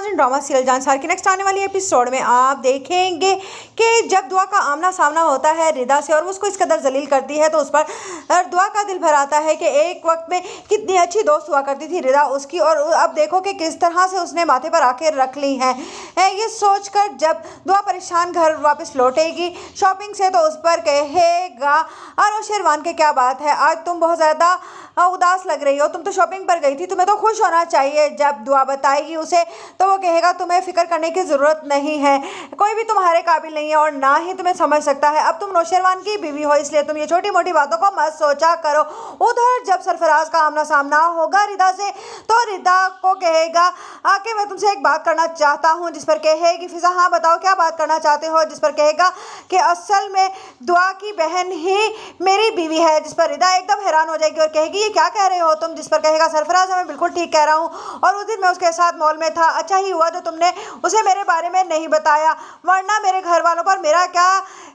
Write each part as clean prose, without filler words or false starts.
Important drama serial Jansar के next आने वाली एपिसोड में आप देखेंगे कि जब दुआ का आमना सामना होता है रिदा से और उसको इस कदर जलील करती है तो उस पर दुआ का दिल भर आता है कि एक वक्त में कितनी अच्छी दोस्त हुआ करती थी रिदा उसकी, और अब देखो कि किस तरह से उसने माथे पर आके रख ली है। ये सोचकर जब दुआ परेशान घर वापस लौटेगी शॉपिंग से तो उस पर कहेगा अरे शेरवान के क्या बात है, आज तुम बहुत ज़्यादा उदास लग रही हो, तुम तो शॉपिंग पर गई थी, तुम्हें तो खुश होना चाहिए। जब दुआ बताएगी उसे तो वो कहेगा तुम्हें फिक्र करने की ज़रूरत नहीं है, कोई भी तुम्हारे काबिल नहीं है और ना ही तुम्हें समझ सकता है, अब तुम नौशेरवान की बीवी हो इसलिए तुम ये छोटी मोटी बातों को मत सोचा करो। उधर जब सरफराज का आमना सामना होगा रिदा से तो रिदा को कहेगा आके मैं तुमसे एक बात करना चाहता हूँ, जिस पर कहेगी फिजा हाँ बताओ क्या बात करना चाहते हो, जिस पर कहेगा कि असल में दुआ की बहन ही मेरी बीवी है, जिस पर रिदा एकदम हैरान हो जाएगी और कहेगी ये क्या कह रहे हो तुम, जिस पर कहेगा सरफराज मैं बिल्कुल ठीक कह रहा हूँ और उस दिन मैं उसके साथ मॉल में था, अच्छा ही हुआ जो तुमने उसे मेरे बारे में नहीं बताया वरना मेरे घर वालों पर मेरा क्या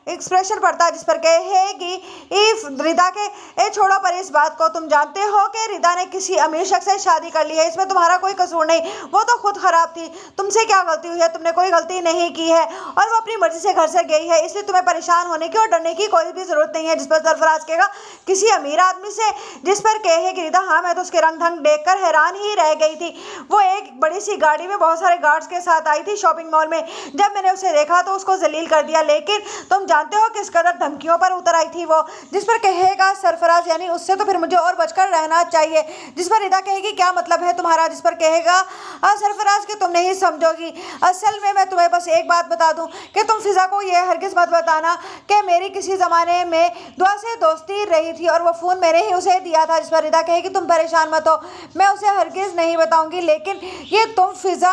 एक्सप्रेशन पड़ता, जिस पर कहेगी इफ रिदा के ए छोड़ो पर इस बात को तुम जानते हो कि रिदा ने किसी अमीर शख्स से शादी कर ली है, इसमें तुम्हारा कोई कसूर नहीं, वो तो खुद खराब थी, तुमसे क्या गलती हुई है, तुमने कोई गलती नहीं की है और वो अपनी मर्जी से घर से गई है, इसलिए तुम्हें परेशान होने की और डरने की कोई भी जरूरत नहीं है। जिस पर सरफराज कहेगा किसी अमीर आदमी से, जिस पर कहेगी रिदा हाँ मैं तो उसके रंग ढंग देखकर हैरान ही रह गई थी, वो एक बड़ी सी गाड़ी में बहुत सारे गार्ड्स के साथ आई थी शॉपिंग मॉल में, जब मैंने उसे देखा तो उसको जलील कर दिया, लेकिन तुम जानते हो किस कदर धमकियों पर उतर आई थी वो, जिस पर कहेगा सरफराज यानी उससे तो फिर मुझे और बचकर रहना चाहिए, जिस पर रिदा कहेगी क्या मतलब है तुम्हारा, जिस पर कहेगा सरफराज कि तुम नहीं समझोगी, असल में मैं तुम्हें बस एक बात बता दूं कि तुम फिजा को ये हरगिज मत बताना कि मेरी किसी ज़माने में दुआ से दोस्ती रही थी और वो फ़ोन मैंने ही उसे दिया था, जिस पर रिदा कहेगी तुम परेशान मत हो मैं उसे हरगिज नहीं बताऊंगी, लेकिन ये तुम फिजा